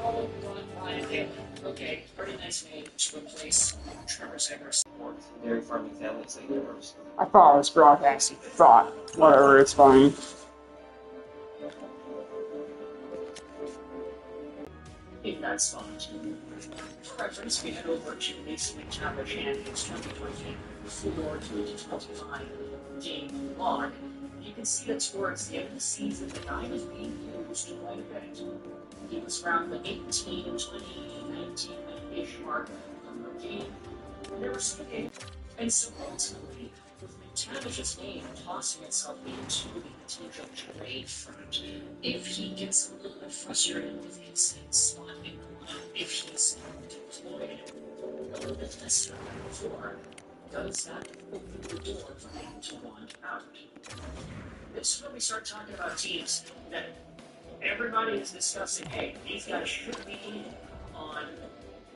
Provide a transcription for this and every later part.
all gone by and they okay, pretty nice name to replace Trevor's Everest. Dairy farming families like yours. I thought it was broadcasting. Thought. Whatever, it's fine. If that's fun. For reference, we head over to Mason McTavish and his 2024-2025 game log. You can see that towards the end of the season, the guy was being used quite a bit. He was around the 18, 20, 19-ish mark per game. And there were some games. And so ultimately, with McTavish's name tossing itself into the potential trade front, if he gets a little bit frustrated with his spot in the line, if he's deployed a little bit less than before, does that open the door for him to want out? This is when we start talking about teams that everybody is discussing, hey, these guys should be in on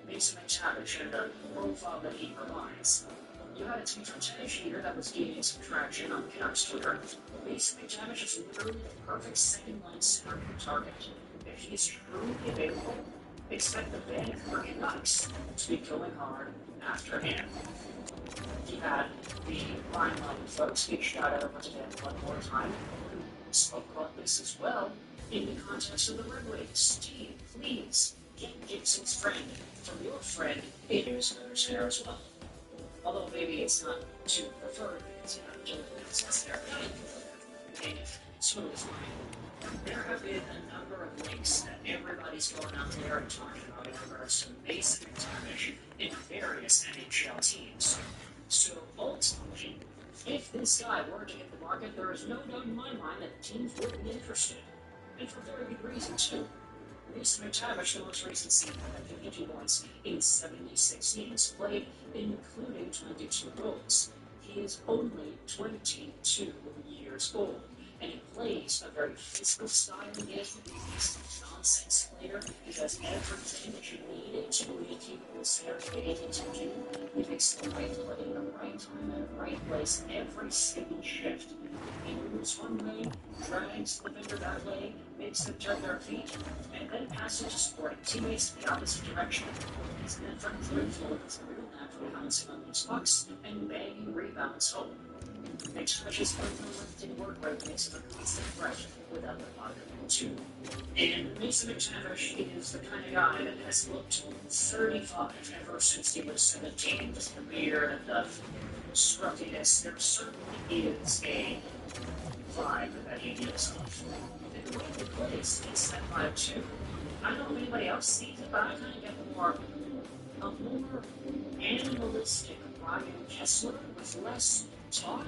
Mason McTavish and the profile that he provides. You had a team from Tennessee here that was gaining some traction on Canucks Twitter. Mason McTavish is literally the perfect second-line center target. If he is truly available, expect the Vancouver Canucks to be going hard after him. He had the line folks get shot out of again one more time, who spoke about this as well in the context of the Red Wings. Steve, please get Gibson's friend from your friend in his there as well. Although maybe it's not too preferred because you know, it's there. And smooth line. There have been a number of links that everybody's going out there and talking about in regards to Mason McTavish in various NHL teams. So ultimately, if this guy were to hit the market, there is no doubt in my mind that teams would be interested. And for very good reason too. Mason McTavish, the most recent season, had 52 points in 76 games played, including 22 goals. He is only 22 years old, and he plays a very physical style of game. He's a nonsense player. He does everything that you need to be a capable center to be able to do. He makes the right play in the right time and the right place every single shift. He moves one way, drags the defender that way, makes them turn their feet, and then passes to supporting teammates in the opposite direction. He's an front third forward with a real natural bouncing on these pucks and bagging rebounds home. McTavish's unrelenting work rate makes him a constant threat without the bottom two. And Mason McTavish is the kind of guy that has looked 35 ever since he was 17 with the beard and the scruffiness. There certainly is a vibe that he gives off. And the way he plays is that vibe too. I don't know if anybody else sees it, but I kind of get a more animalistic Ryan Kessler with less talk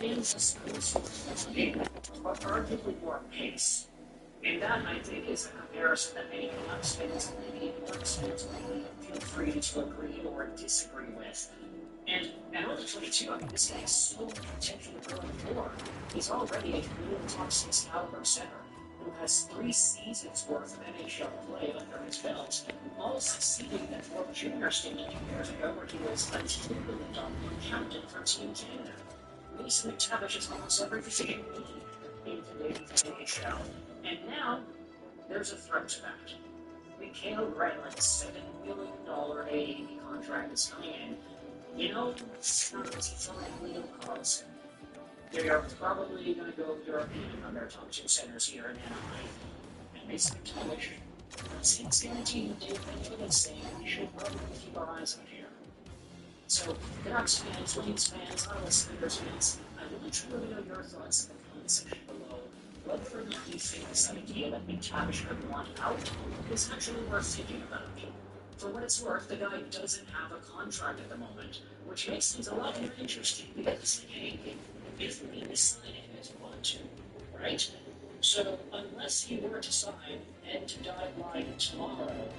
and explosive, but arguably more pace. And that, I think, is a comparison that many Canucks fans and maybe even Canucks fans will feel free to agree or disagree with. And at only 22, I mean, this guy has so much potential to grow and more. He's already a real top 6 caliber center who has 3 seasons worth of NHL play under his belt, all succeeding at World Junior State 2 years ago, where he was a $2 million captain for Team Canada. Mason McTavish is almost everything you need in today's NHL. And now, there's a threat to that. Mikael Granlund's $7 million AAV contract is coming in. You know, it's not as easily Leo Carlson. They are probably going to go European on their top 2 centers here in Anaheim. And Mason McTavish, since guaranteed Dave Benjamin is saying we should probably keep our eyes on here. So, Canucks fans, Wings fans, Ottawa Senators fans, I really truly know your thoughts in the comment section below. Whether or not you think this idea that McTavish could want out is actually worth thinking about. For what it's worth, the guy doesn't have a contract at the moment, which makes things a lot more interesting because, hey, if we decide him as we want to, right? So, unless he were to sign and to deadline tomorrow,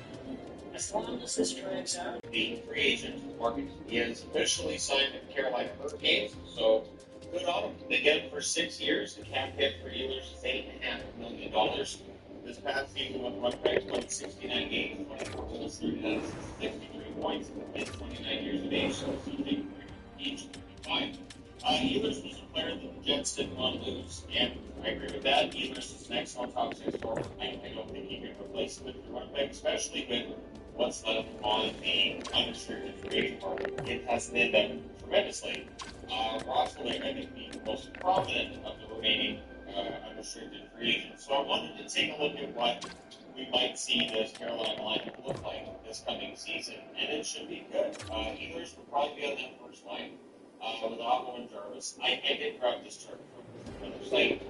as long as this drags out, the free agent market, he has officially signed with the Carolina Hurricanes, so good on him. They get him for 6 years. The cap hit for Ehlers is $8.5 million. This past season, with one price, played 69 games, 24 goals, 63 points, and 29 years of age, so he's age 25. Ehlers was player that the Jets didn't want to lose, and I agree with that. Ehlers is an excellent top six forward. I don't think you can replace him with your running back, especially with what's left on the unrestricted free agent market. It has been done tremendously. Roswell, I think, the most prominent of the remaining unrestricted free agents. So I wanted to take a look at what we might see this Carolina lineup look like this coming season, and it should be good. Ehlers will probably be on that first line with Otto and Jarvis. I did grab this chart from another site.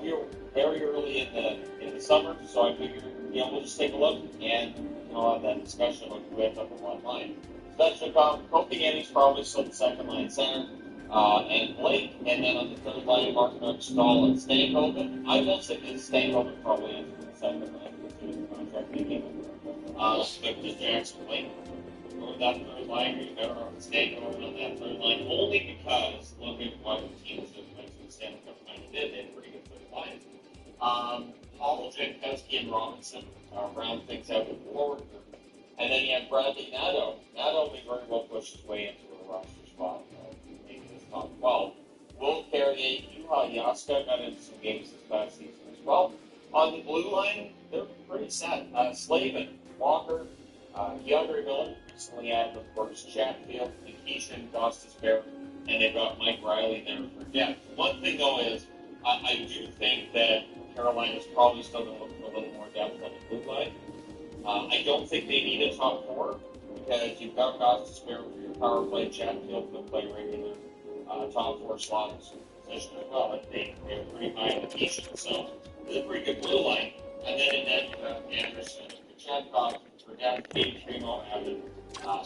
We were very early in the summer, so I figured we'll just take a look and have that discussion about who ends up in one line. Svechnikov, Kopiani's probably still the second line center, and Blake, and then on the third line, Markman, Stahl, and Stankoven. I will say that Stankoven probably ends in the second line due to the contract being but just Jackson Blake over that third line, you're better off Stankoven on that third line, only because look at what the teams that went to the Stanley Cup final did. They had a pretty good third line. Paul, Jankowski, and Robinson round things out with forward group. And then you have Bradley Nadeau. Nadeau may very well push his way into a roster spot, maybe this top 12. Will Carrier, Juha Jaska got into some games this past season as well. On the blue line, they're pretty set. Slavin, Walker, Youngerville, recently added, of course, Chatfield, Nikishin, Gostisbehere, and they've got Mike Riley there for depth. One thing, though, is I do think that Carolina's probably still going to look for a little more depth on the blue line. I don't think they need a top four because you've got Gostisbehere for your power play. Chatfield can play regular top four slots position as well. Like they're pretty high in the position, so it's a pretty good blue line. And then in that you have Anderson, Kachetkov, for depth, Kate Primo added.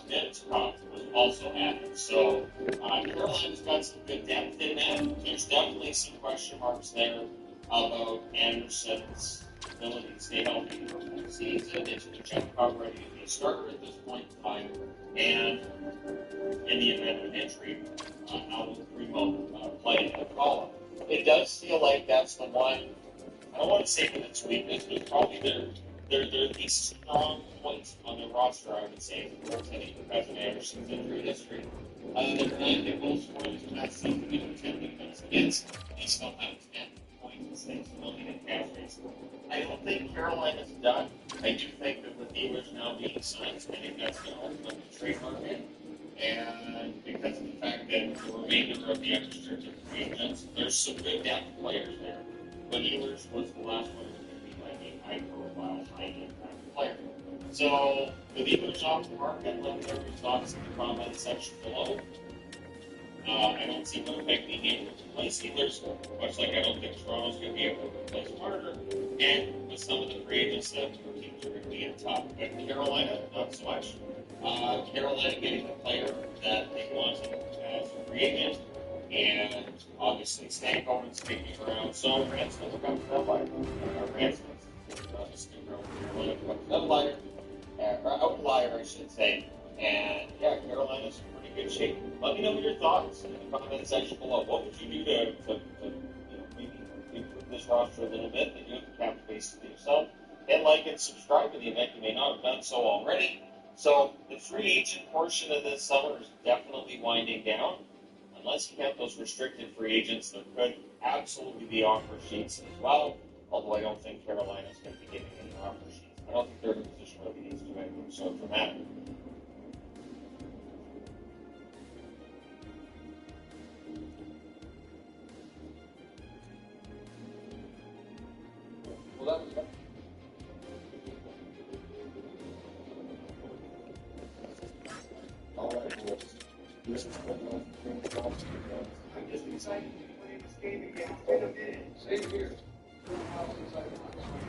Mintzkov was also added. So Carolina's got some good depth in that. There's definitely some question marks there about Anderson's ability to stay healthy for the whole season. Is Kachetkov ready to be a starter at this point in time? And in the event of an injury, how will Primo play in the column? It does feel like that's the one. I don't want to say that it's weakness, but it's probably their least strong points on the roster, I would say, for goaltending because of Anderson's injury history. They're 9 goals for this past season, 10 defense against. They still have 10 points and 6 million in cash rates. I don't think Carolina's done. I do think that with Ehlers now being signed, I think that's going to open up the trade market. And because of the fact that the remainder of the unrestricted free agents, there's some good depth players there. But Ehlers was the last one who was going to be like a high-profile, high-impact player. So, with Ehlers off the market, let me know your thoughts in the comment section below. I don't see Winnipeg being able to replace Ehlers, much like I don't think Toronto's going to be able to replace Marner. And with some of the free agents that teams are going to be in top. But Carolina, not so much. Carolina getting the player that they wanted as a free agent, and obviously Stankoven's sticking around. So Ransom becomes an outlier. Ransom is sticking around. Carolina becomes an outlier, I should say. And yeah, Carolina's in pretty good shape. Let me know your thoughts in the comment section below. What would you do to maybe improve this roster a little bit? They do have the cap space to yourself. And like and subscribe in the event you may not have done so already. So the free agent portion of this summer is definitely winding down. Unless you have those restricted free agents, there could absolutely be offer sheets as well. Although I don't think Carolina's going to be giving any offer sheets. I don't think they're in a position where they need to do anything so dramatic. Well, that was that. All right, well, this is what I'm just excited to play this game again. Wait a minute. Same here.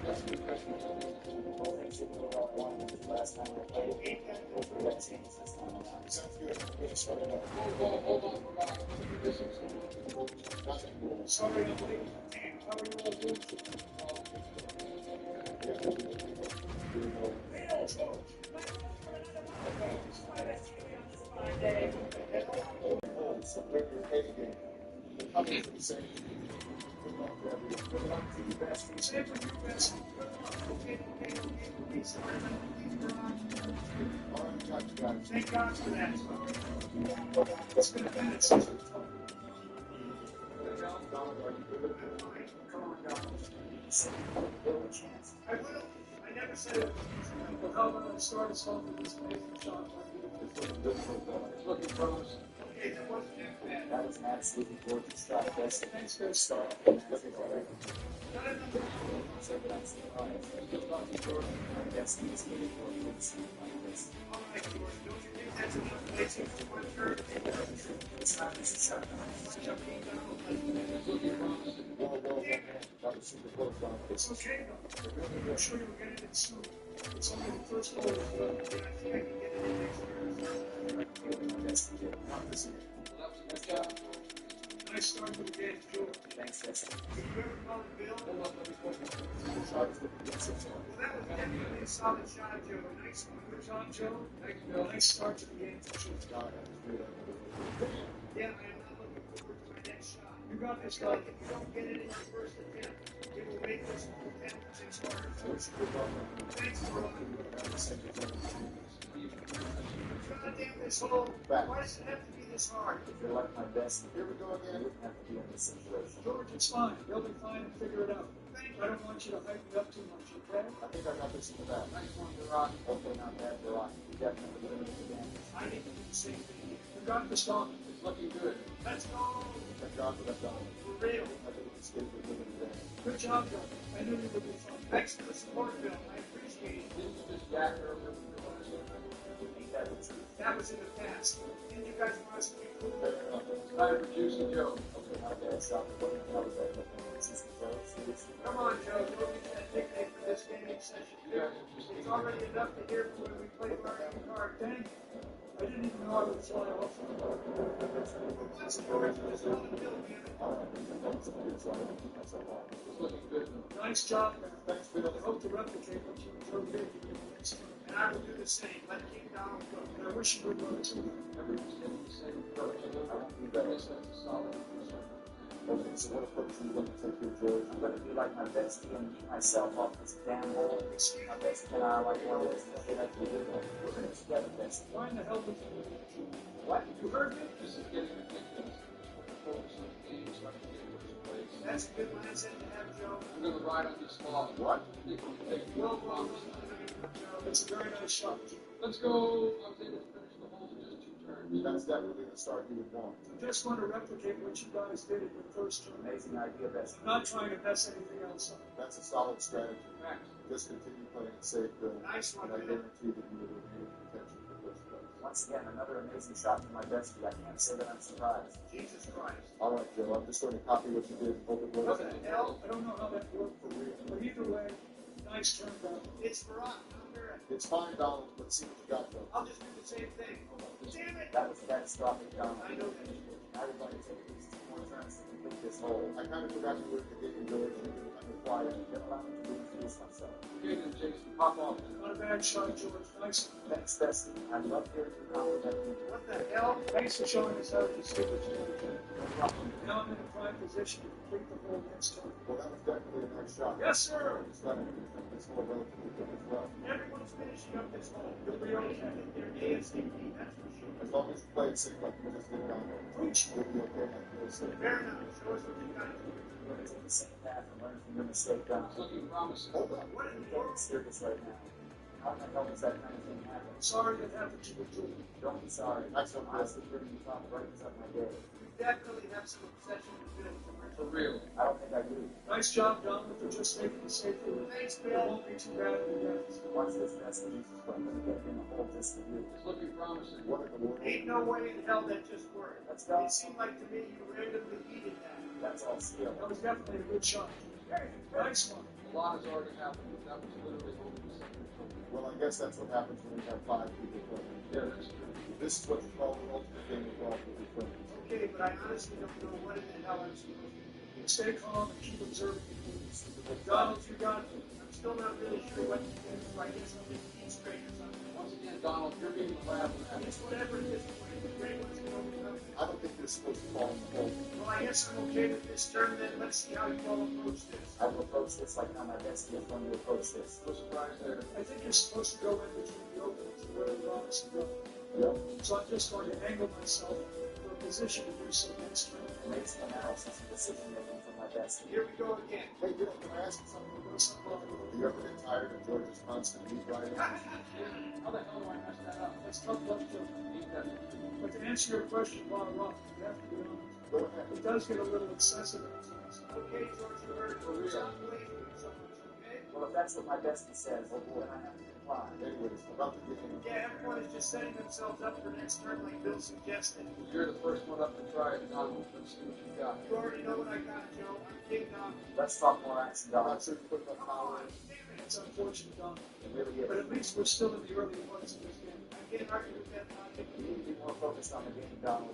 That's a good question. Last time I played, hopefully that same system. Sounds good. We're just starting up. Hold on, sorry, nobody. How are you all doing? So we're ready again. I'm going to say, good luck to everyone. Good luck to you best. Say for your best. Okay. All right, got you guys. Thank God for that. It's been a minute since Donald, are you good? Come on, Donald. You said you would give him a chance. I will. I never said it. Well, how about I start us off with this amazing shot? It's looking good so far. It's looking promising. Okay, that wasn't that bad. That was an absolutely gorgeous shot. Best Thanks for the start. start. And that's it already. Not another. So that's surprised. I guess he's getting for a good scene like this. All right, George. Don't you think that's enough basic for one third? It's not just a shot. Jumping down. It's looking promising. Whoa. That was super close, Donald. It's okay, though. I'm sure you'll get it in soon. It's only the first hole. I think I can get it in next year. Yes, he did. Not this year. Well, that was a good job. Nice start to the game, George. Thanks, Jesse. Did you ever call the bill? Hold on, let me focus. The shot is looking good so far. Well, that was definitely a solid shot, Joe. Nice one. Good job, Joe. Thanks, Bill. Nice start to the game for sure. God, that was good. Yeah, I am not looking forward to my next shot. You got this, guy. If you don't get it in your first attempt, it will make this whole 10 6 harder. Thanks, Bro. God damn this hole. Why does it have to be this hard? If you're like my best, here we go again. You wouldn't have to be in this situation. George, it's fine. They'll be fine and figure it out. I don't want you to hype it up too much, okay? I think I got this in the back. Nice one, Duran. Okay, not bad, Duran. You definitely limited the damage. I need to do the same thing. You got this dog. It's looking good. Let's go. Thank God for that done. For real. I think it's good for limited damage. Good job, Bill. I knew you would be fun. Thanks for the support, Bill. I appreciate it. Didn't you just yak earlier? Ain't that the truth? That was in the past. Didn't you guys want us to be cool? Fair enough. Time for Juicy Joe. Okay, not bad shot. What the hell was that? Since the throw, seriously? Come on, Joe. Don't use that nickname for this gaming session. It's already enough to hear from when we play Mario Kart. Dang it. I didn't even know I would fly off. What's the origin of this on the bill, man? It's looking good. Nice job, man. Thanks, Bill. I hope to replicate what you and Joe did next time. And I will do the same. Let King Donald go. And I wish you would run too. Everyone's getting the same approach. I won't do that. That's a solid answer. Okay, so what approach are you going to take here, George? I'm going to be like my best and keep myself off this damn hole. My best and I like one of those things I can do. We're going to together, best. Why in the hell did you do that? What? You heard me? This is getting ridiculous. Focus on the game so I can get first place. That's a good mindset to have, Joe. I'm going to ride on this log. What? Well, Joe, it's a very nice shot. Let's go. I was able to finish the hole in just 2 turns. That's definitely the start you would want. I just want to replicate what you guys did in your first turn. Amazing idea, best. I'm not trying to mess anything else up. That's a solid strategy. Just continue playing it safe, Bill. Nice one, And I man. guarantee that you will remain in contention for first place. Once again, another amazing shot from my bestie. I can't say that I'm surprised. Jesus Christ. All right, Joe. I'm just going to copy what you did and hope it What works. the hell? I don't know how that worked for real. But either way, nice turn, Donald. It's for us, not her. It's fine, Donald. Let's see what you got, though. I'll just do the same thing. Damn it! That was catastrophic, Donald. I know that. Now we're going to take at least 2 more turns to complete this hole. I kind of forgot you were in the game, George. I'm required to allow me to reintroduce myself. Okay, then, Jason. Pop off. Not a bad shot, George. Nice. Thanks, bestie. I love hearing you compliment me. What the hell? Thanks for showing us how to see what you want to do. Now I'm in a prime position to complete the whole next turn. Well, that was definitely a nice shot. Yes, sir. It's got to be this hole relatively quick as well. Everyone's finishing up this hole. You'll be okay. They're ASAP, that's for sure. As long as you play it safe like you just did, Donald, Preach. you'll be okay. I feel safe. Fair enough. Show us what you got. We're going to take the same path and learn from your mistake, Donald. It's looking promising. Hold on. What in the Don't world? be serious right now. How the hell does that kind of thing happen? Sorry that happened to you, George. Don't be sorry. I'm honestly hearing you talk brightens up my day. You definitely have some obsession with Bill. For real? I don't think I do. Nice job, Donald, for just taking the safe route. Thanks, Bill. It won't be too bad if you guys. Watch this message. I'm going to get in the hole just for you. It's looking promising. What in the world? Ain't no way in hell that just worked. Let's go. It seemed like to me you randomly needed that. That's all skill. That was definitely a good shot. Nice one. A lot has already happened. That was literally well, I guess that's what happens when you have 5 people playing. Yeah, that's true. This is what you call an ultimate game of golf with your friends. Okay, but I honestly don't know what in the hell I'm supposed to do. Stay calm and keep observing the moves. Donald, you got it. I'm still not really sure what to do. I guess I'll just keep straight or something. Once again, Donald, you're being the lab. It's whatever it is. The great ones can overcome it. I don't think you're supposed to fall in the hole. Well, I guess I'm okay with this turn then. Let's see how you all approach this. I will approach this like how my bestie is going to approach this. No surprise there. I think you're supposed to go in between the openings where the rocks go. Yep. So I'm just going to angle myself for a position to do so next turn. made some analysis and decision making for my best. Here we go again. Hey, Bill, can I ask you something? Do you ever get tired of George's constant beat writing? How the hell do I mess that up? Let's talk about the But to answer your question, Bob Rock, you have to be honest. Go ahead. It does get a little excessive at times. Okay, George, you heard it. For real. Stop believing me so much, okay? Well, if that's what my bestie says, then I have to comply. Anyways, about the game. Yeah, everyone is just setting themselves up for next turn like Bill suggested. You're the first one up to try it, Don. Let's see what you got. You already know what I got, Joe. I'm King Dom. Let's talk more action, I'm Don. not sure you put enough Come power on, in. damn it. It's unfortunate, Don. It really But is. at least we're still in the early parts of this game. I can't argue with that logic. We need to be more focused on the game, Don.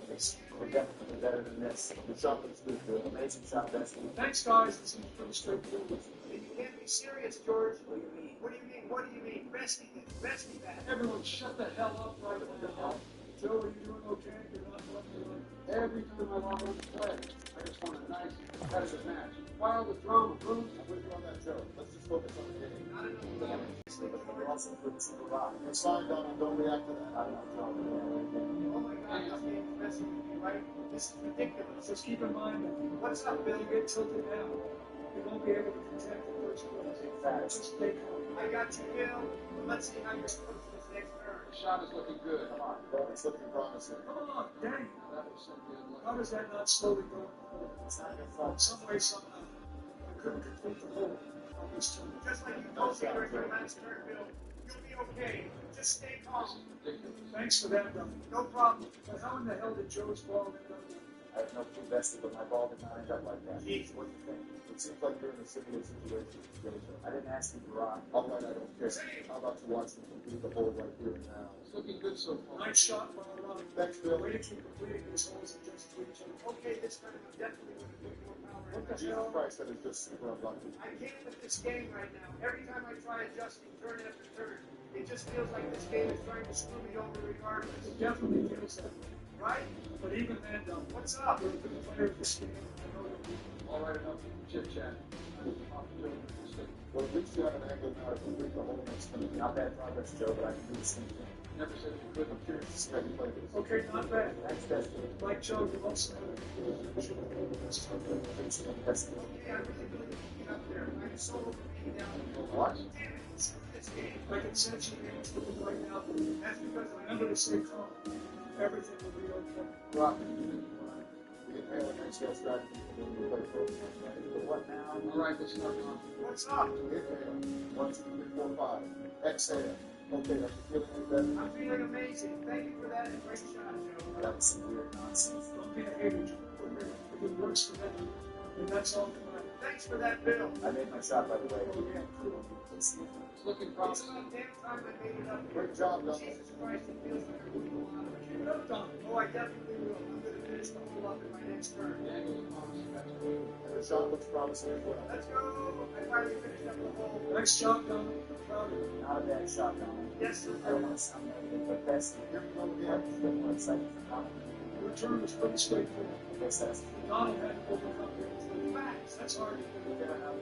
We're definitely better than this. The shot was good, Bill. Amazing shot, bestie. Thanks, guys. It seems pretty straightforward. You can't be serious, George. What do you mean? What do you mean? What do you mean? Best me this. Best me that. Everyone shut the hell up right now. Joe, are you doing okay? You're not looking like every time I log on to play. I just want a nice competitive match. Why all the drama, Bruce? I'm with you on that, Joe. Let's just focus on the game. Not enough Damn damage. it. But we're also good to rock. It's fine, Don. Don't react to that. I don't know, John. Oh my God, this game's messing with me, right? This is ridiculous. Just keep in mind that What's up, Bill? when you get tilted down, you won't be able to protect the first place. Big facts. Just stay calm. I got you, Bill. But let's see how you're supposed to this next turn. The shot is looking good. Come on. It's looking promising. Come on, dang. That was so good. How does that not slowly go? It's not your fault. Some way, somehow, I couldn't complete the hole on this turn. Just like you told me during your last turn, Bill. You'll be okay. Just stay calm. Ridiculous. Thanks for that, Duffy. No problem. But how in the hell did Joe's ball end up there? I have no clue, bestie, but my ball did not end up like that. Jeez. What do you think? It seems like you're in a similar situation. I didn't ask you to rock. All right, I don't care. How about you watch them complete the hole right here and now? It's looking good so far. Nice shot, Bob. Thanks, Bill. Way to keep completing these holes in just 3 turns. Okay, this time I'm definitely going to put more power in. What the Jesus hell? Christ, that is just super unlucky. I can't with this game right now. Every time I try adjusting turn after turn, it just feels like this game is trying to screw me over regardless. It definitely feels that way. Right? But even then, Duffy, What's up? you're a good player of this game. I know that you all right enough to chit-chat. Well, at least you have an angle now to complete the whole next turn. Not bad progress, Joe, but I can do the same thing. Never said you couldn't. I'm curious to see how you play this. Okay, not bad. Thanks, bestie. Like Joe, you also have a Thanks, bestie. Okay, I really need to get up there. I'm so overbeaten down. What? Damn it, screw this game. I can sense your hands moving right now. That's because Remember to stay calm. Everything will be okay. Rock. We inhale an exhale strategy when we play focus, right? But what now? All right, let's start on. What's up? Inhale. 1, 2, 3, 4, 5. Exhale. Okay, are you feeling any better? I'm feeling amazing. Thank you for that. Great shot, Joe. That was some weird nonsense. Don't be a hater, Joe. If it works for them, and that's all that matters. Thanks for that, Bill. I made my shot, by the way. Oh, yeah, cool. It's It's looking It's promising. about damn time I made it up here. Great job, Don. Jesus Christ, it feels like I'm doing a lot of Keep it. it up, Don. Oh, I definitely will. I'm going to finish the whole up in my next turn. The angle is promising. That's good. And the shot looks promising as well. Let's go. I finally finished up the hole. Nice job, Don. I'm proud of you. not a bad shot, Don. Yes, sir. I don't want to sound negative, but bestie, Here we go I'm again. a bit more excited for Don. Your turn was pretty straightforward. I guess that's Donald had to overcome your Facts. That's hard to do. fair enough.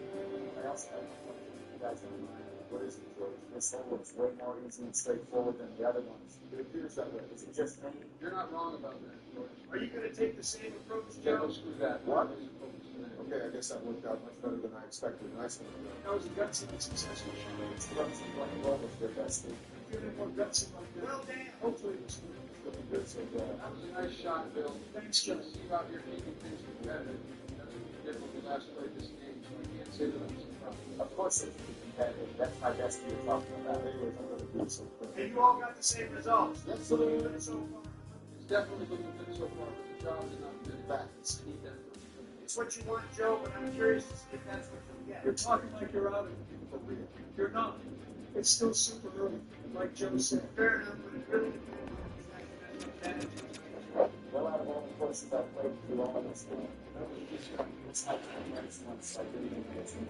I also have a question for you guys in mind. What is it, George? This hole looks way more easy and straightforward than the other ones. It appears that way. Is it just me? You're not wrong about that, George. Are you going to take the same approach, Yeah, Joe? don't screw that. What? Focus on that. Okay, I guess that worked out much better than I expected. Nice one, Bill. That was a gutsy and successful shot. It's runs like a roll with your bestie. If you're more gutsy like that, Well, damn. hopefully it's good. Looking good so far. That was a nice shot, Bill. Thanks, Joe. See you out here keeping things competitive. That's what you did when we last played this game, so I can't say that I'm surprised. Of course it can be competitive. That's my bestie you're talking about. Anyways, I'm going to do something. And you all got the same results. Yes, So sir. good so far. It's definitely looking good so far, but the job is not good. Facts. I need that first turn. It's what you want, Joe, but I'm curious to see if that's what you get. You're talking like you're out of it. For real. You're not. It's still super early, like Joe said. Fair enough, but it really depends on who's got the advantage. Well, out of all the courses I've played through all of this game, it's like the next one's like really amazing.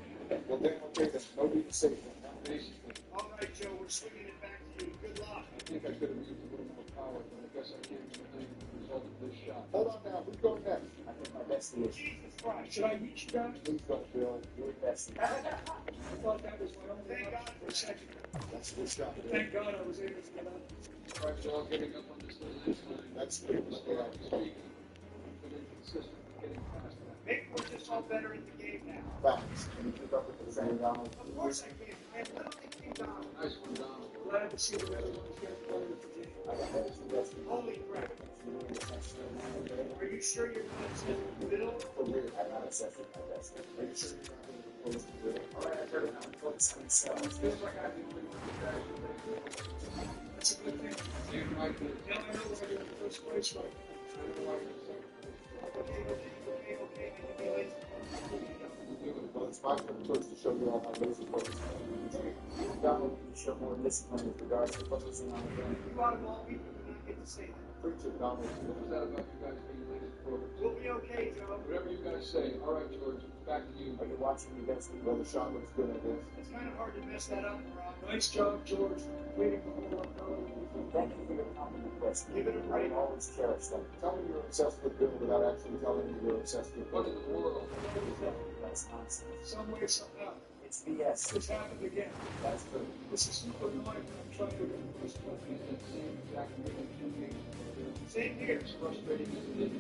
Well, then, okay, then. No need to say that. Basically, All right, Joe, we're swinging it back to you. Good luck. I think I could have used a little more power, but I guess I can't complain as a result of this shot. Hold on now. Who's going next? I think my bestie is Jesus Christ. Should I meet you guys? Please don't, Bill. your bestie. I thought that was my only Thank God option for a second. That's a good shot, Bill. Thank God I was able to get up. All right, we're all getting up on this little incline. That's good. Speaking, been inconsistent. getting past that. Maybe we're just all better in the game now. Facts. Can you keep up with the same Donald? Of course I can. I have literally came down. Nice one, Donald. Glad to see the other ones getting better at the game. I got that as the best. Holy crap. Are you sure you're not accepting the middle? For real, I'm not accepting my best. Are you sure you're not being close to real? All right, I heard it now. Focus on yourself. It feels like I'm the only one who's actually. That's a good thing. Yeah, right. Now I know why you're in the first place right now. I know why you're second. Okay. Well, it's my privilege to show you all my laser focus. Donald, you show more discipline with regards to focusing on the game. You out of all people do not get to say that. Preach it, Donald. What was that about you guys being laser focused? We'll be okay, Joe. Whatever you guys say. All right, George. Back to you. Are you watching the best? Well, the shot looks good, I guess. It's kind of hard to mess that up, Rob. Nice job, George. Waiting the whole up. Thank you for your compliment, Wes. Give it a I break. will always cherish them. Tell me you're obsessed with Bill without actually telling me you're obsessed with What Bill. in the world? That's nonsense. Some way, somehow. It's BS. It's happened again. That's true. This is super annoying when I'm trying to get the first one. It's that same exact feeling two games. Same here. It's frustrating as it is.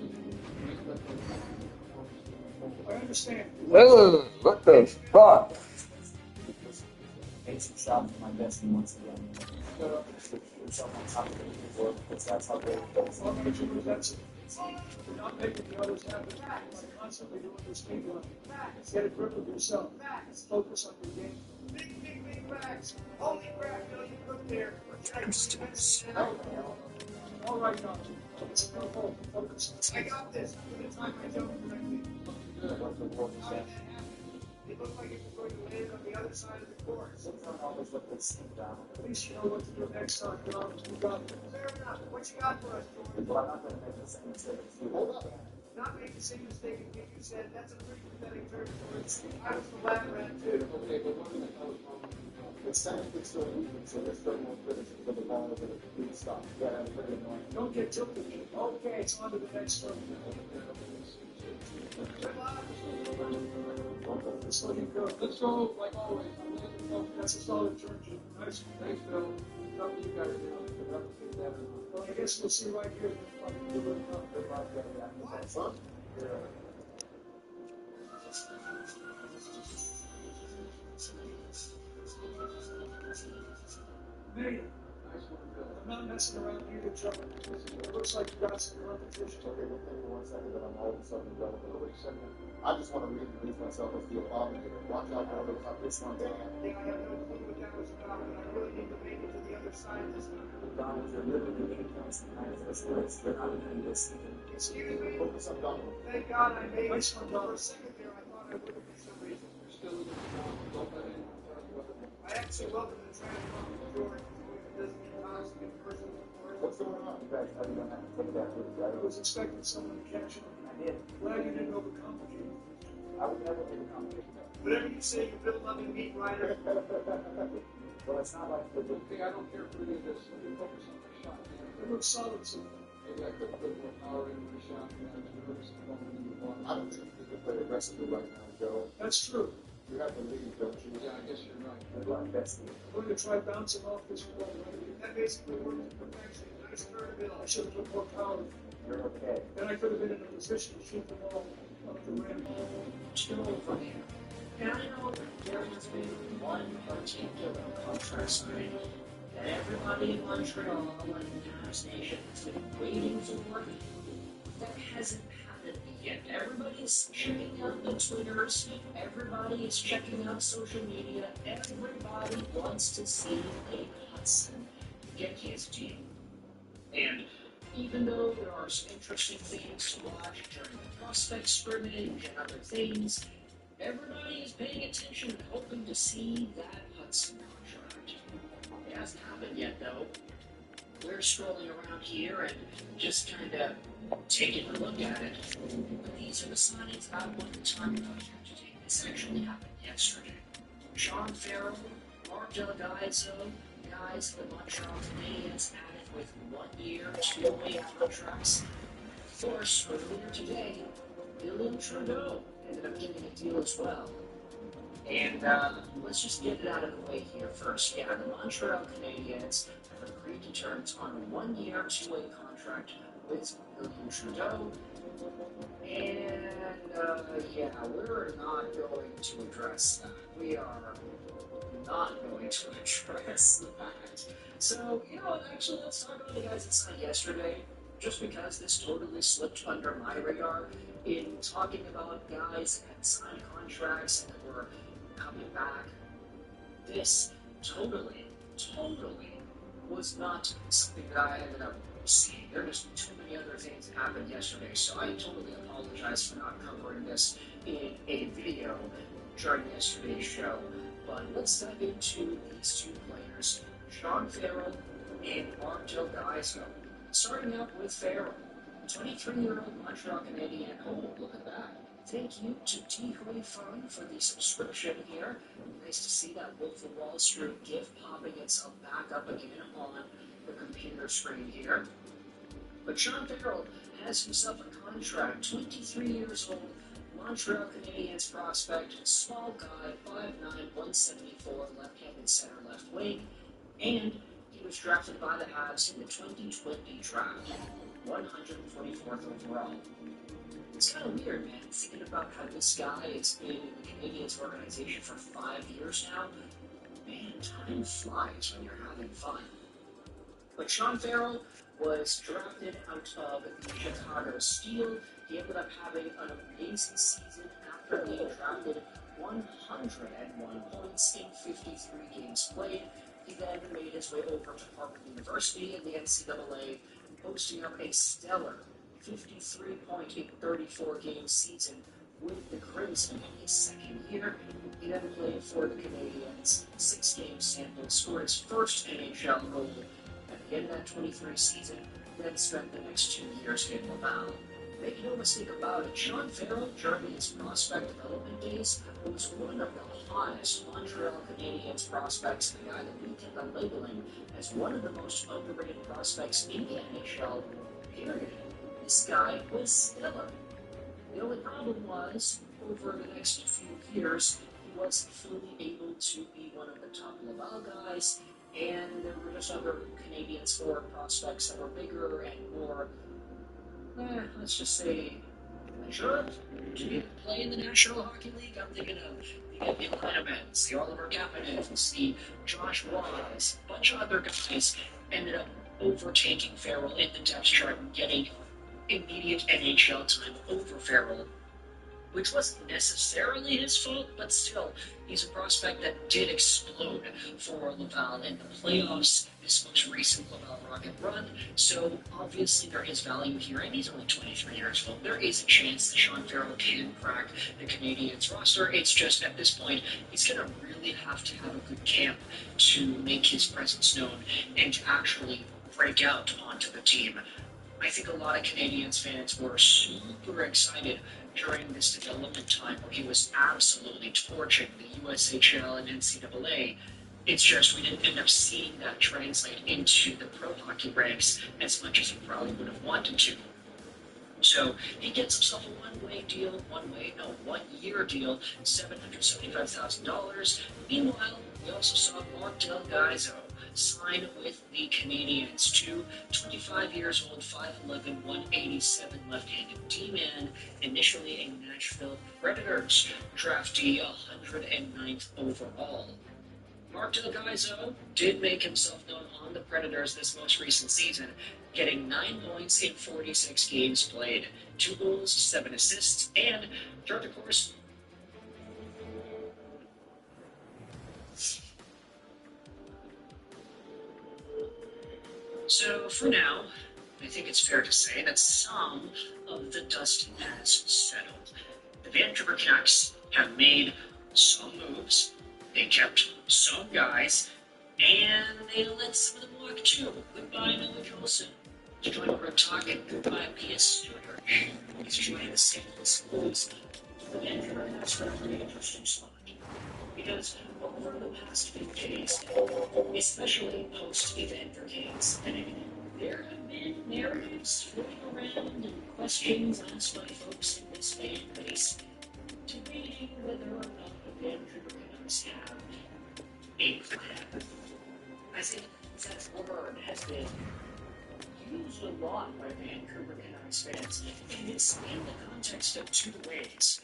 I understand. Ugh, what the fuck? Made some shots for my bestie once again. Shut up. Yourself on top of it before, because that's how great it goes. All right, George, that's it. You're not making the others happy by constantly doing this speed run. Get a grip of yourself. Focus on your game. Big facts. Holy crap, no, you put there. All right, Doctor. It's no hope. Focus. I got this. I'm going to time my jump correctly. What's the word How did that happen? It looked like it was going to land on the other side of the court. Things don't always look this steep, Donald. At least you know what to do next time, John. You got it. Fair enough. What you got for us, George? But I'm not going to make the same mistake as you. Hold up. Not make the same mistake again. You said that's a pretty pathetic term, George. I was the lab rat too. Okay, but what the hell is wrong with you? It's technically still moving, so there's still more criticism for the ball that it could stop. Yeah, that's pretty annoying. Don't get tilted. Okay, it's on to the next turn. Let's let him go. Let's go, like always. That's a solid turn, Jim. Nice. Thanks, Bill. Nothing you gotta do. Well, I guess we'll see right here. Hey, nice one, Bill. I'm not messing around either, Chuck. It looks like you got some competition. Okay, we'll take it 1 second, but I'm all of a sudden relevant. Nobody said that. I just want to reintroduce myself as the Abominator. Watch out for others on this one, Dan. Yeah, I have no clue what that was about, but I really need to make it to the other side this time. Donald, you're literally 8 points behind first place. You're not even this season. Excuse me? Focus on Donald. Thank God I made it. For a second there, I thought I would have for some reason. You're still looking for Donald. Don't let anyone tell you otherwise. I actually welcome the transfer from George. It doesn't get toxic in person. What's going on? You guys know you don't have to take that with you. I was expecting someone to catch him. I did. Glad you didn't overcomplicate it. I would never overcomplicate that. Whatever you say, you build loving meat rider. Well, it's not like the Okay, I don't care for any of this. Let me focus on my shot. It looks solid so far. Maybe I could put more power into the shot. I don't think you can play aggressively right now, Joe. That's true. You have to lead, don't you? Yeah, I guess you're right. You're like bestie. I'm going to try bouncing off this wall. That basically worked to perfection. Nice turn middle. I should have put more power. You're okay. Then I could have been in a position to shoot the ball up the rim. Still over here. And I know there has been one particular contract signing that everybody in Montreal and the Habs Nation has been waiting for. That hasn't happened yet. Everybody's checking out the Twitters. Everybody is checking out social media. Everybody wants to see Dave Hudson get his deal. And even though there are some interesting things to watch during the prospect scrimmage and other things, everybody is paying attention and hoping to see that Hudson contract. It hasn't happened yet, though. We're strolling around here and just kind of taking a look at it. But these are the signings I wanted to talk about here today. This actually happened yesterday. Sean Farrell, Mark Delgado, guys the Montreal Canadiens added with 1 year, 2-way contracts. Of course, earlier today, William Trudeau ended up getting a deal as well. And let's just get it out of the way here first. Yeah, the Montreal Canadiens have agreed to terms on a 1 year, 2-way contract with William Trudeau. And, yeah, we're not going to address that. We are not going to address that. So, actually, let's talk about the guys that signed yesterday, just because this totally slipped under my radar in talking about guys that had signed contracts that were coming back. This totally was not something that I ended up seeing. There was too many other things that happened yesterday, so I totally apologize for not covering this in a video during yesterday's show. But let's dive into these two players, Sean Farrell and Mark Del Gaizo. Starting out with Farrell, 23-year-old Montreal Canadian. Oh, look at that. Thank you to T. Hui Fun for the subscription here. Nice to see that Wolf of Wall Street GIF popping itself back up again on the computer screen here. But Sean Farrell has himself a contract, 23 years old, Montreal Canadiens prospect, small guy, 5'9", 174, left-handed center, left wing, and he was drafted by the Habs in the 2020 draft, 144th overall. It's kind of weird, man, thinking about how this guy has been in the Canadiens organization for 5 years now. Man, time flies when you're having fun. But Sean Farrell was drafted out of the Chicago Steel. He ended up having an amazing season after being drafted, 101 points in 53 games played. He then made his way over to Harvard University in the NCAA, posting up a stellar 53 point in 34 game season with the Crimson in his second year. He then played for the Canadiens, 6 game sample, scored his first NHL goal at the end of that 23 season, then spent the next 2 years in Laval. Make no mistake about it, Sean Farrell, during his prospect development days, was one of the hottest Montreal Canadiens prospects, the guy that we tend to label him as one of the most underrated prospects in the NHL, period. This guy was stellar. The only problem was, over the next few years, he wasn't fully able to be one of the top Laval guys, and there were just other Canadiens forward prospects that were bigger and more, let's just say, mature to play in the National Hockey League. I'm thinking of the Atlanta Mets, the Oliver Kapanens, the Josh Wise, a bunch of other guys ended up overtaking Farrell in the depth chart and getting immediate NHL time over Farrell, which wasn't necessarily his fault, but still, he's a prospect that did explode for Laval in the playoffs, this most recent Laval Rocket run, so obviously there is value here, and he's only 23 years old. There is a chance that Sean Farrell can crack the Canadiens roster. It's just, at this point, he's going to really have to have a good camp to make his presence known and to actually break out onto the team. I think a lot of Canadiens fans were super excited during this development time where he was absolutely torching the USHL and NCAA. It's just we didn't end up seeing that translate into the pro hockey ranks as much as he probably would have wanted to. So he gets himself a one-year deal, $775,000. Meanwhile, we also saw Mark Del Gaizo sign with the Canadiens, 25 years old, 5'11", 187 left-handed D-man, initially a Nashville Predators draftee, 109th overall. Mark Del Gaizo did make himself known on the Predators this most recent season, getting 9 points in 46 games played, 2 goals, 7 assists, and throughout the course. So for now, I think it's fair to say that some of the dust has settled. The Vancouver Canucks have made some moves, they kept some guys, and they let some of them walk too. Goodbye, Noah Jolson. He's joining Red Talk, and goodbye, P.S. Stewart. He's joining the St. Louis Blues. The Vancouver Canucks are in a pretty interesting spot, because over the past few days, especially post-Evander Kane's inning, there have been narratives floating around and questions asked by folks in this fan base debating whether or not the Vancouver Canucks have a plan. I think that word has been used used a lot by Vancouver Canucks fans, and it's in the context of two ways.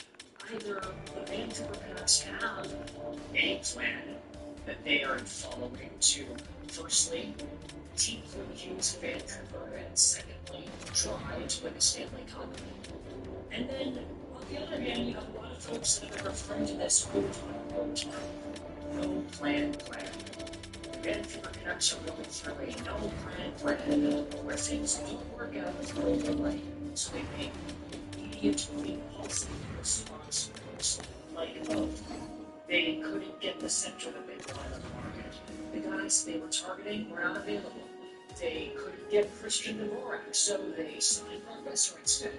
Either the Vancouver Canucks have a plan that they are following to, firstly, keep the Hughes in Vancouver, and secondly, try to win the Stanley Cup. And then, on the other hand, you have a lot of folks that have been referring to this over time. No plan. The Vancouver Canucks are going through a no plan where things don't work out the way they like. So they make immediately impulsive responses, like, oh, they couldn't get the center that they wanted on the market. The guys they were targeting were not available. They couldn't get Christian Dvorak, so they signed Brock Besser instead.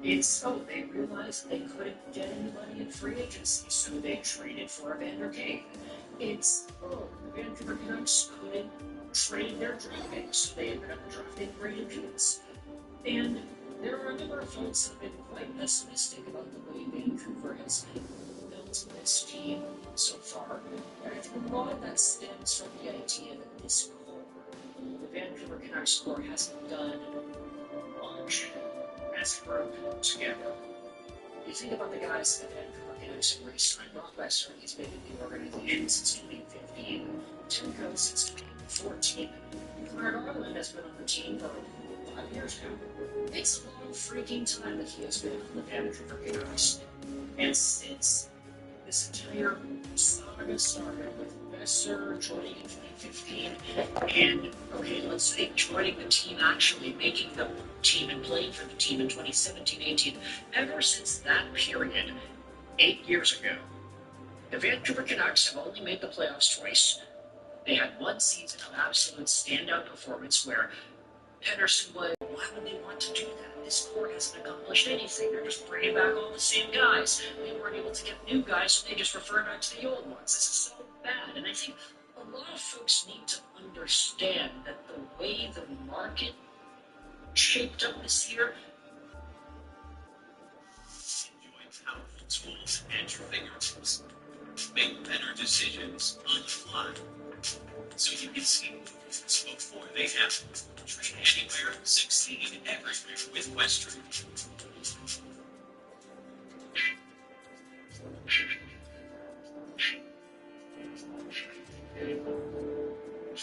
They realized they couldn't get anybody in free agency, so they traded for Evander Kane. The Vancouver Canucks couldn't trade their draft picks, so they ended up drafting Brandon Hughes. And there are a number of folks that have been quite pessimistic about the way Vancouver has built this team so far. And I think a lot of that stems from the idea that this core, the Vancouver Canucks core, hasn't done much as a group together. You think about the guys that Vancouver Canucks have re-signed. Brock Besser, he's been in the organization since 2015. Timko since 2014. Connor Garland has been on the team for 5 years now. It's a long freaking time that he has been on the Vancouver Canucks. And since this entire saga started with Besser joining in 2015, and, let's say joining the team, actually making the team and playing for the team in 2017-18, ever since that period, 8 years ago, the Vancouver Canucks have only made the playoffs twice. They had one season of absolute standout performance where Henderson was, why would they want to do that? This core hasn't accomplished anything. They're just bringing back all the same guys. They weren't able to get new guys, so they just refer back to the old ones. This is so bad. And I think a lot of folks need to understand that the way the market shaped up this year, enjoy powerful tools at your fingertips. Make better decisions on the fly, so you can see moves before they happen. Trade anywhere, succeed everywhere with Western.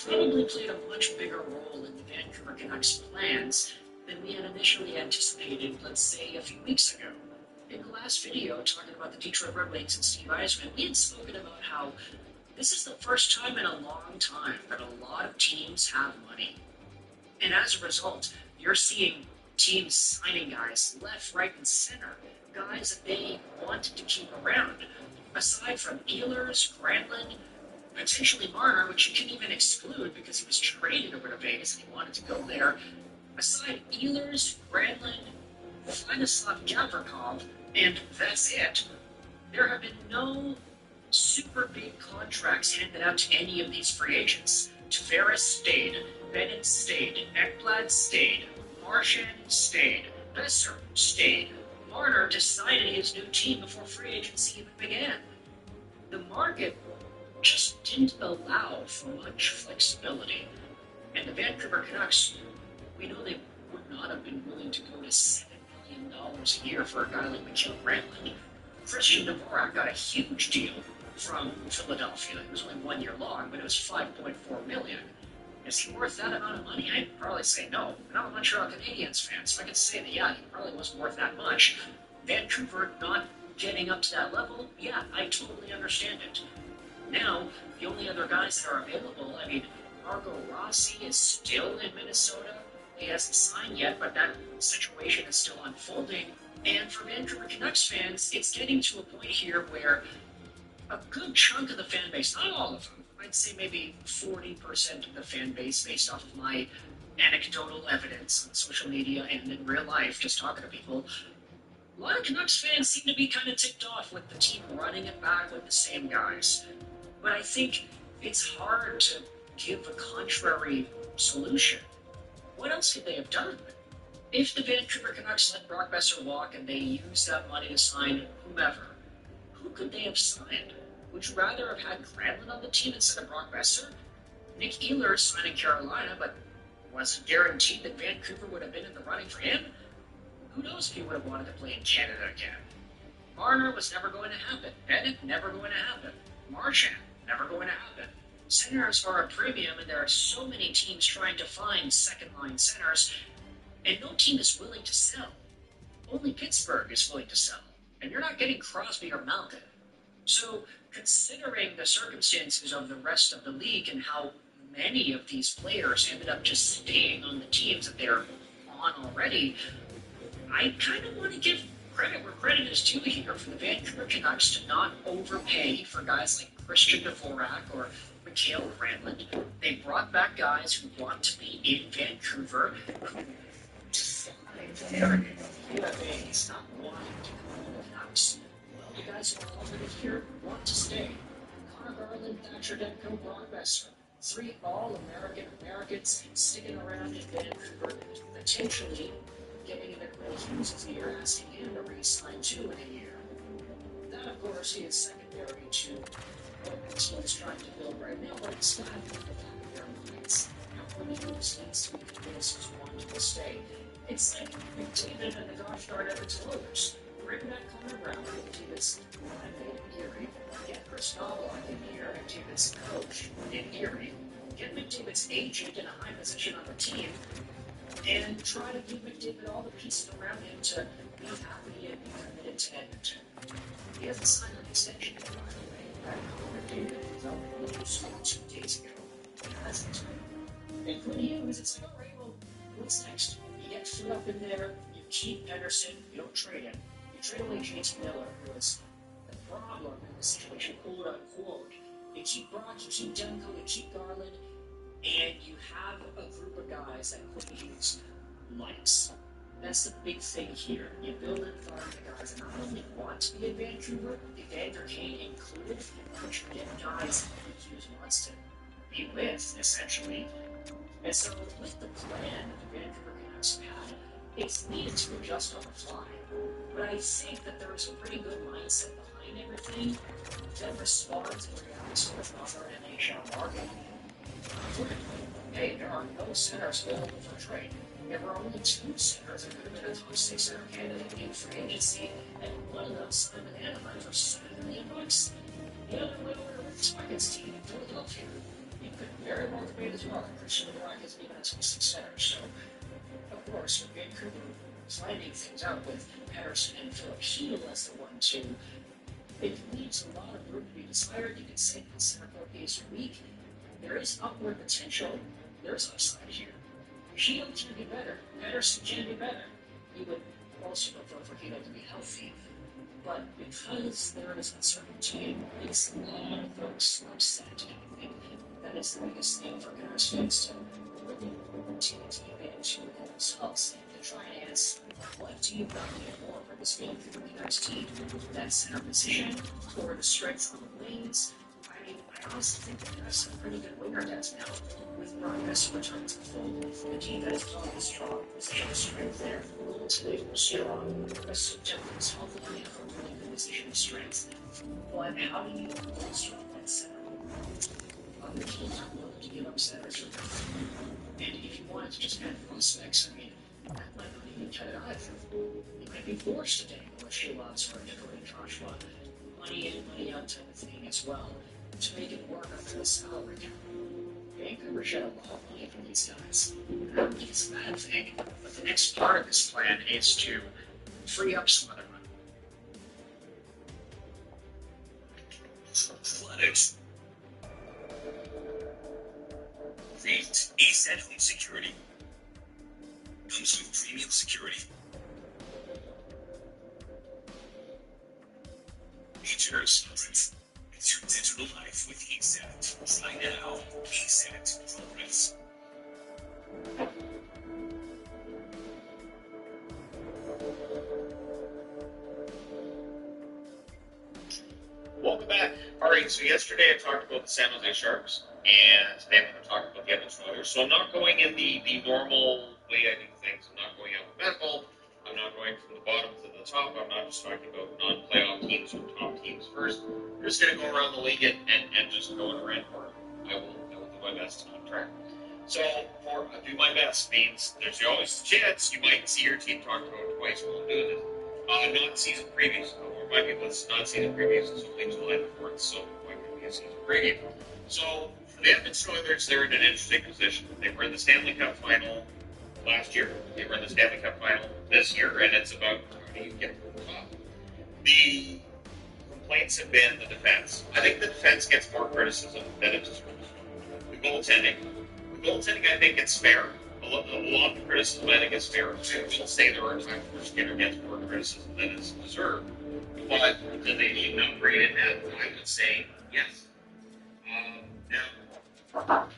probably played a much bigger role in the Vancouver Canucks' plans than we had initially anticipated, let's say, a few weeks ago. In the last video, talking about the Detroit Red Wings and Steve Yzerman, we had spoken about how this is the first time in a long time that a lot of teams have money. And as a result, you're seeing teams signing guys left, right, and center, guys that they wanted to keep around. Aside from Ehlers, Granlund, potentially Marner, which you can even exclude because he was traded over to Vegas and he wanted to go there. Aside Ehlers, Granlund, Vladislav Gavrikov, and that's it. There have been no super big contracts handed out to any of these free agents. Tavares stayed, Bennett stayed, Ekblad stayed, Marchand stayed, Besser stayed. Marner decided his new team before free agency even began. The market just didn't allow for much flexibility. And the Vancouver Canucks, we know they would not have been willing to go to $7 million a year for a guy like Mikhail Granlund. Christian Dvorak got a huge deal from Philadelphia. It was only 1 year long, but it was $5.4 million. Is he worth that amount of money? I'd probably say no. And I'm a Montreal Canadiens fan, so I could say that, yeah, he probably wasn't worth that much. Vancouver not getting up to that level, yeah, I totally understand it. Now, the only other guys that are available, Marco Rossi is still in Minnesota. He hasn't signed yet, but that situation is still unfolding. And for Vancouver Canucks fans, it's getting to a point here where a good chunk of the fan base, not all of them, I'd say maybe 40% of the fan base, based off of my anecdotal evidence on social media and in real life, just talking to people, a lot of Canucks fans seem to be kind of ticked off with the team running it back with the same guys. But I think it's hard to give a contrary solution. What else could they have done? If the Vancouver Canucks let Brock Besser walk and they used that money to sign whomever, who could they have signed? Would you rather have had Granlund on the team instead of Brock Besser? Nick Ehlers signed in Carolina, but wasn't guaranteed that Vancouver would have been in the running for him, who knows if he would have wanted to play in Canada again. Marner was never going to happen. Bennett, never going to happen. Marchand, never going to happen. Centers are a premium, and there are so many teams trying to find second-line centers, and no team is willing to sell. Only Pittsburgh is willing to sell, and you're not getting Crosby or Malkin. So, considering the circumstances of the rest of the league and how many of these players ended up just staying on the teams that they're on already, I kind of want to give credit where credit is due here for the Vancouver Canucks to not overpay for guys like Christian Dvorak or Mikhail Granlund. They brought back guys who want to be in Vancouver, who defy their UFAs not wanting to come to the Canucks. Well, the guys who are already here want to stay. Connor Garland, Thatcher Demko, Brock Besser. 3 all-American Americans sticking around in Vancouver, potentially getting into Quinn Hughes' ear, asking him to re-sign 2 in a year. That, of course, is secondary to what the team is trying to build right now, but it's not in the back of their minds. Quinn Hughes needs to be convinced he's wanting to stay. It's like McDavid and the gosh darn Edmonton Oilers. Bring back Connor Brown, McDavid's line-mate in Erie. Get Chris Knobloch in here, McDavid's coach in Erie. Get McDavid's agent in a high position on the team, and try to give McDavid all the pieces around him to be happy and be committed to Edmonton. He hasn't signed an extension yet, by the way. That Connor McDavid was out in the news 2 days ago. He hasn't. And Quinn Hughes, it's like, all right, well, what's next? You get foot up in there, you keep Pedersen, you don't trade him. You trade away JT Miller, who was the problem in the situation, quote unquote. You keep Brock, you keep Demko, you keep Garland, and you have a group of guys that Quinn Hughes likes. That's the big thing here. You build an environment of guys that not only want to be in Vancouver, Evander Kane included, but you get guys that Quinn Hughes wants to be with, essentially. And so, with the plan that the Vancouver Canucks had, it's needed to adjust on the fly. But I think that there is a pretty good mindset behind everything that responds and reacts to the modern NHL market. Hey, there are no centers available for trade. There were only 2 centers that could have been a top 6 center candidate in free agency, and one of them signed with Anaheim for $7 million. The other went over to Rick Swaggins' team in Philadelphia. You could very well debate as well that Christian Dvorak isn't even a top 6 center. So, of course, with Vancouver finding things out with Pedersen and Philip Hughes as the 1-2, it leaves a lot of room to be desired. You can say the center court is weak. There is upward potential. There's upside here. Hilo can be better. Pedersen can be better. You would also prefer for Hilo to be healthy. But because there is uncertainty, it makes a lot of folks upset. And I think that is the biggest thing for Canucks fans to really take advantage of themselves and to try and ask, what do you value more for this Vancouver Canucks team? That center position or the strength on the wings? I mean, I honestly think the Canucks have a pretty good winger depth now, with Brock Besser returning to the fold. The defense is always strong, position of strength there. Goaltending was strong. Besser depth is healthy, and have a really good position of strength. But how do you bolster that center? Other teams are willing to give up centers for depth. And if you wanted to just add prospects, I mean, that might not even cut it either. You might be forced to dangle a Shilovs for a Nikolai Joshua. Money in, money out type of thing as well, to make it work under the salary cap. Vancouver shed a lot of money for these guys. I don't think it's a bad thing, but the next part of this plan is to free up some other money. Athletics. Create ASAT Home Security. Comes with premium security. Features. It's your digital life with ASAT. Try now. ASAT Progress. Welcome back. All right, so yesterday I talked about the San Jose Sharks, and today I'm going to talk about the Edmonton Oilers. So I'm not going in the normal way I do things. I'm not going alphabetical. I'm not going from the bottom to the top. I'm not just talking about non-playoff teams or top teams first. I'm just going to go around the league and just go in a random order. I will do my best to keep track. So, for do my best means there's always a chance you might see your team talked about twice while I'm doing this. Not season previews. I'll remind people it's not season previews. It's only July 4th, so why would it be a season preview? So, for the Edmonton Oilers, they're in an interesting position. They were in the Stanley Cup final last year. They were in the Stanley Cup final this year, and it's about how do you get to the top. The complaints have been the defense. I think the defense gets more criticism than it deserves. The goaltending. The goaltending, I think it's fair. A lot of the criticism, I think, is fair. I will say there are times where Skinner gets more criticism than is deserved. But do they need an upgrade in that? I would say yes. Now,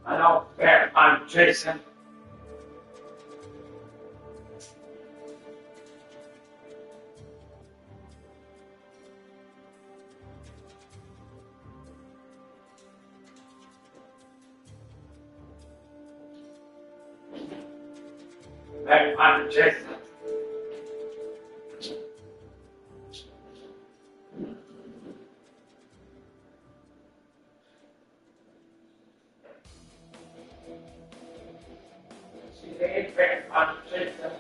Hello there, I'm Jason. Hey, I'm Jason. Hey, I'm Jason.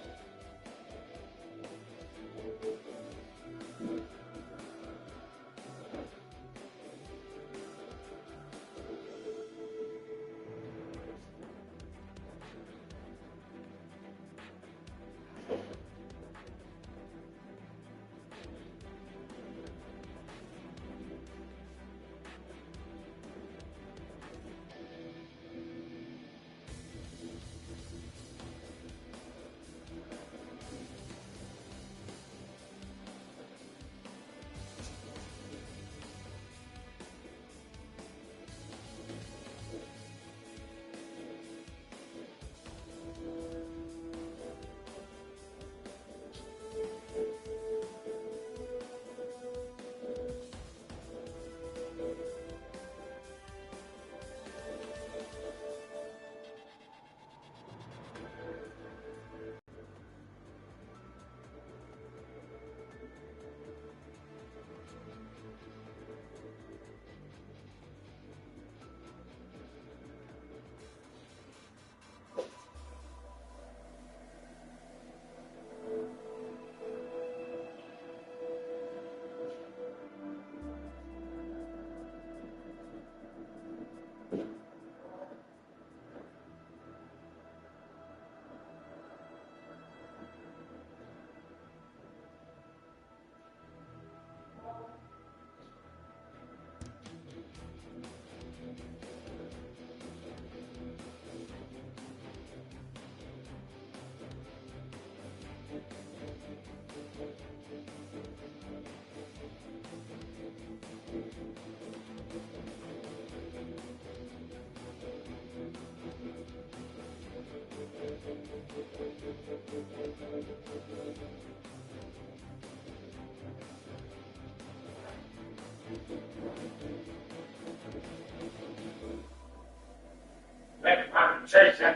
Hey, I'm Jason.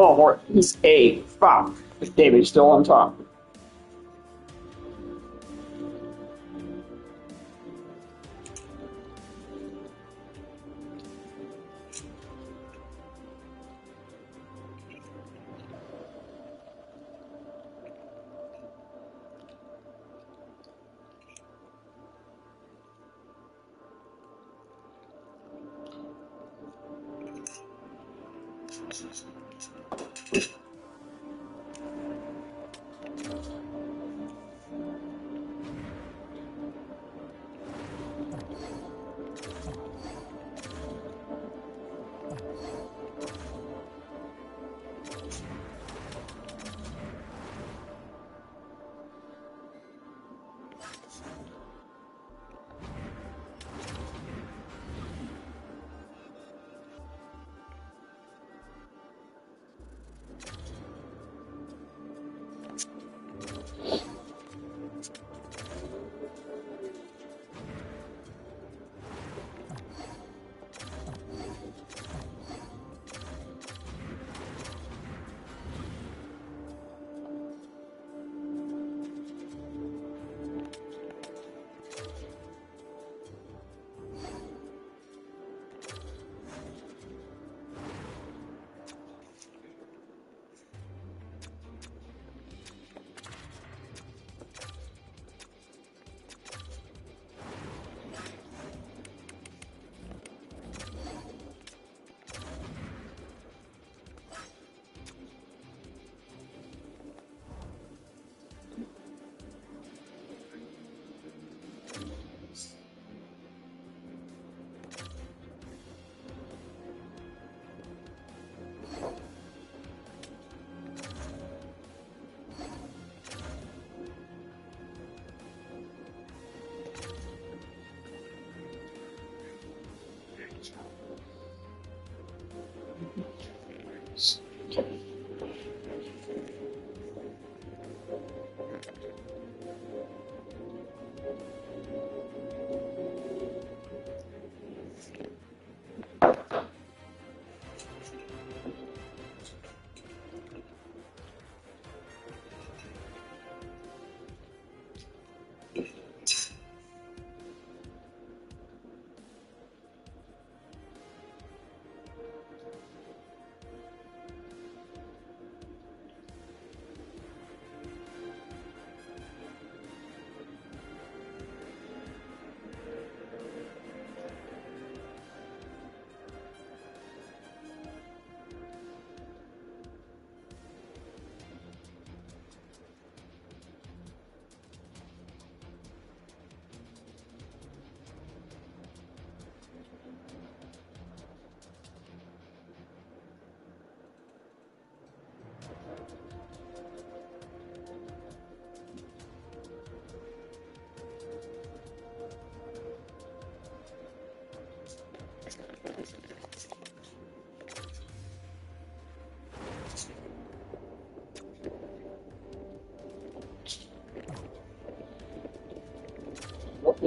Oh, more. He's a fuck. David's still on top.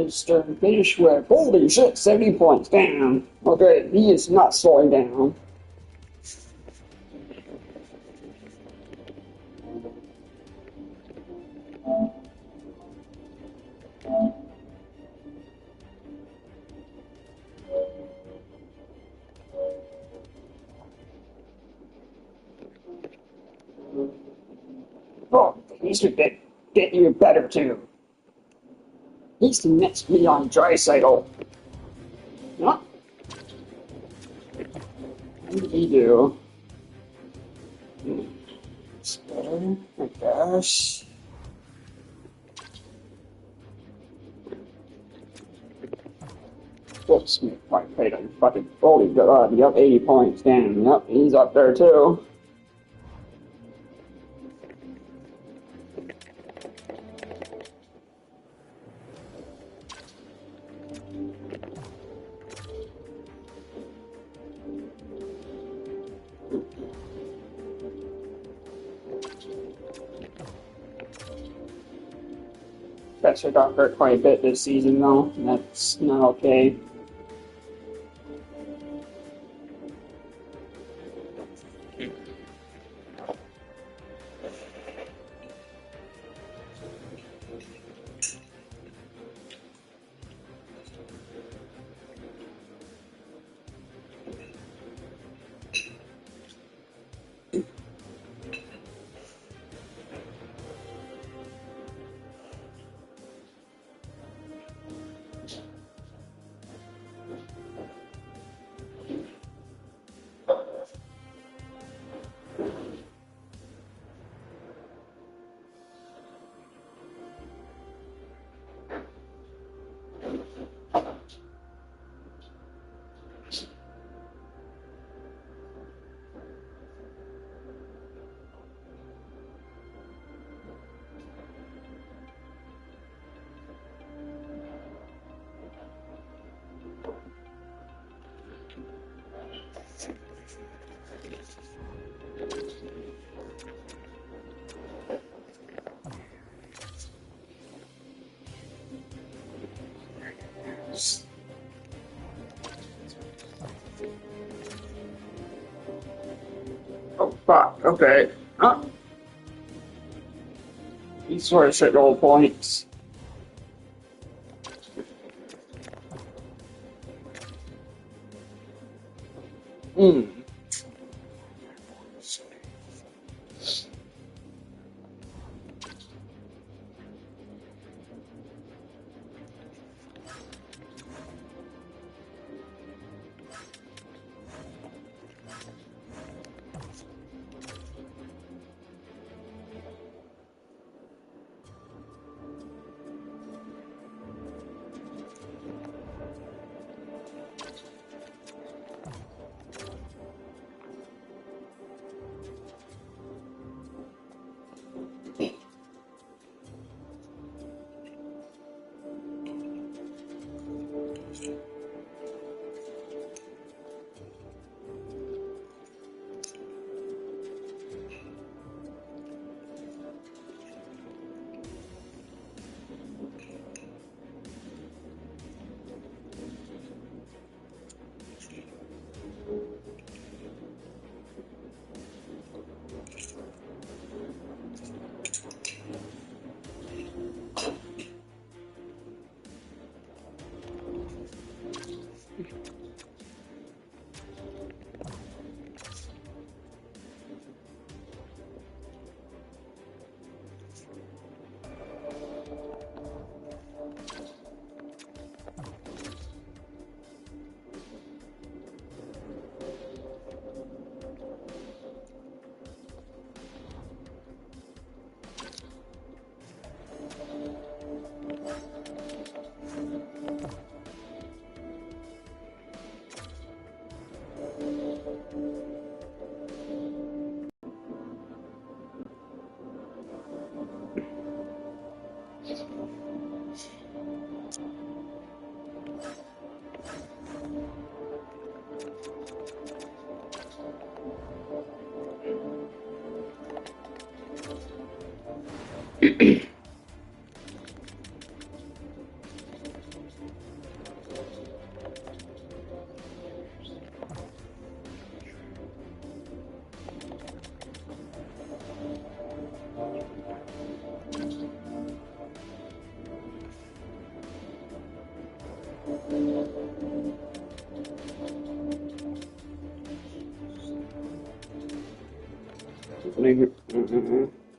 Stern finish with holy shit, 70 points. Damn. Okay, he is not slowing down. Oh, he's to get even better too. He's the next Leon Draisaitl. What? What did he do? It's better, I guess. Whoops, my plate, I fucking holy god, yep, 80 points, damn, yep, he's up there too. Spencer got hurt quite a bit this season though, and that's not okay. Oh fuck, okay. Huh? He sort of said all points. Hmm.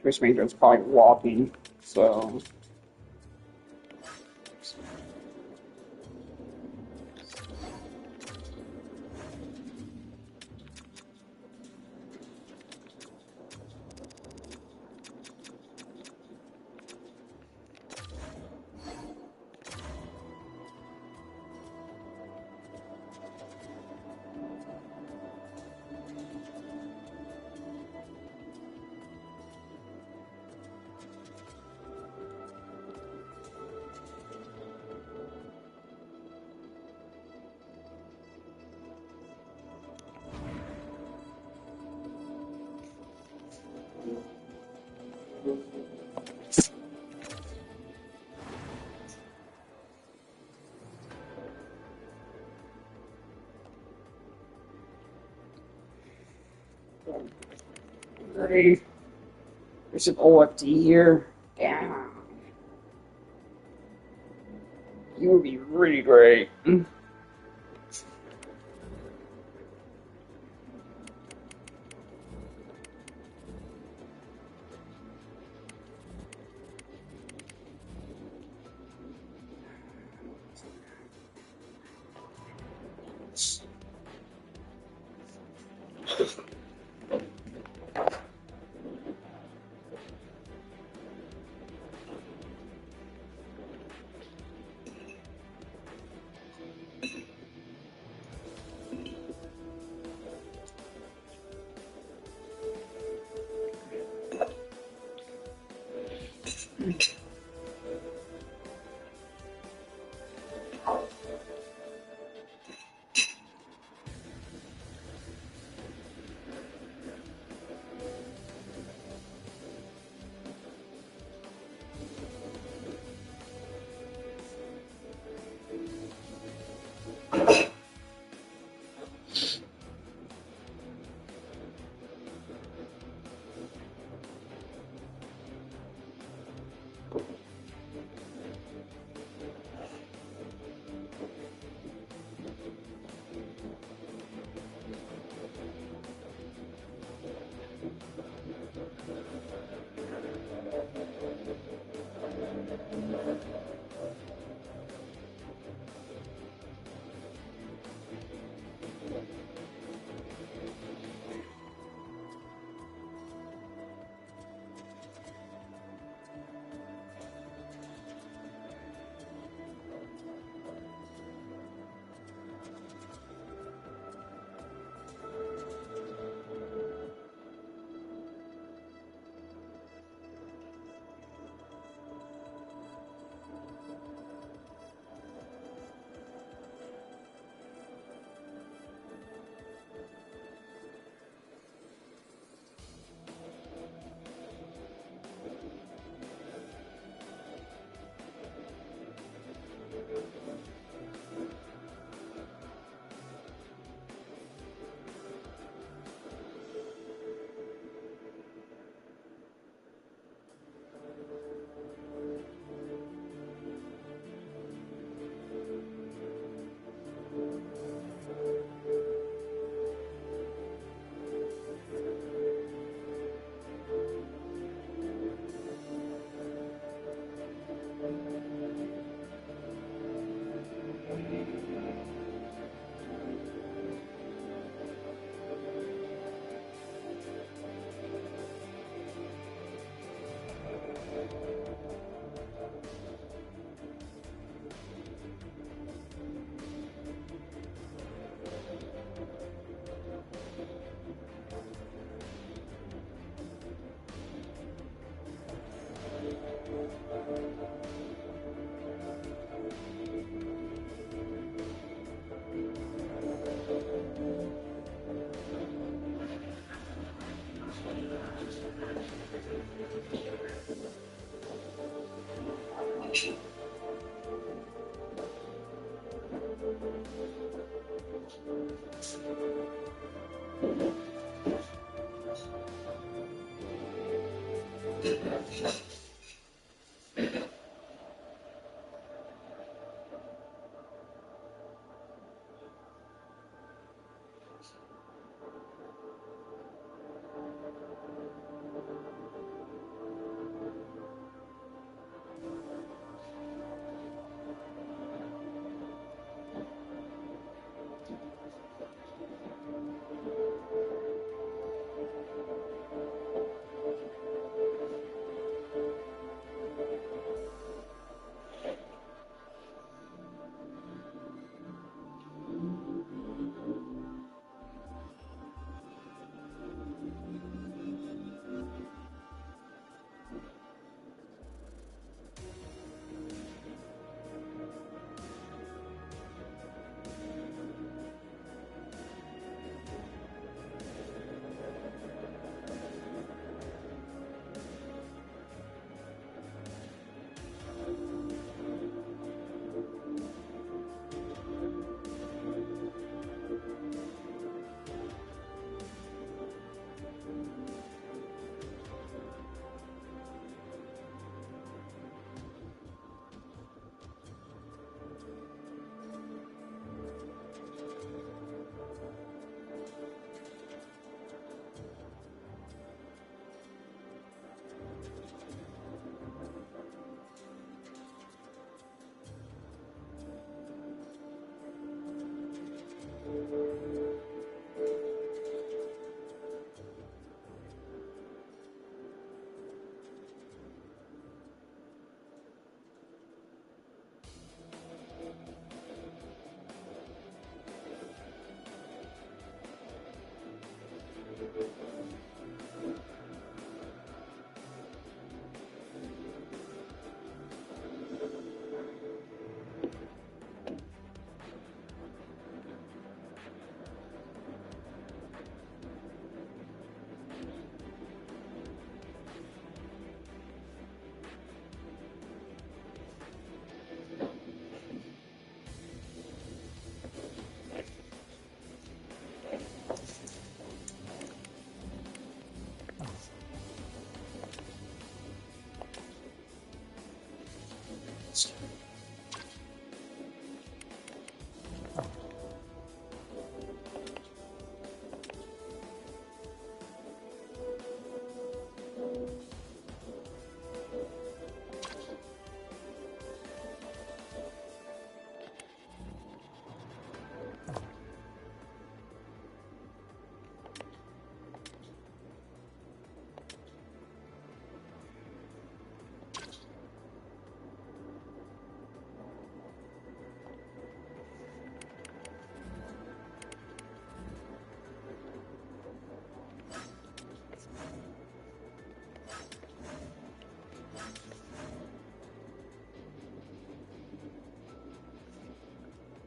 Chris Major's probably walking, so. Great. There's an OFD here. Damn. You would be really great.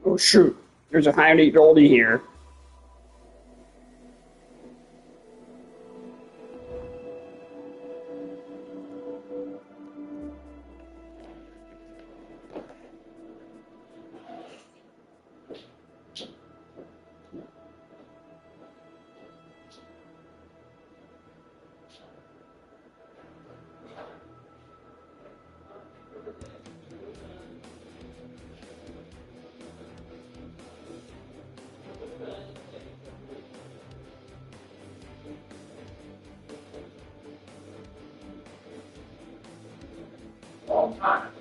Oh shoot, there's a Heine Goldie here. All time.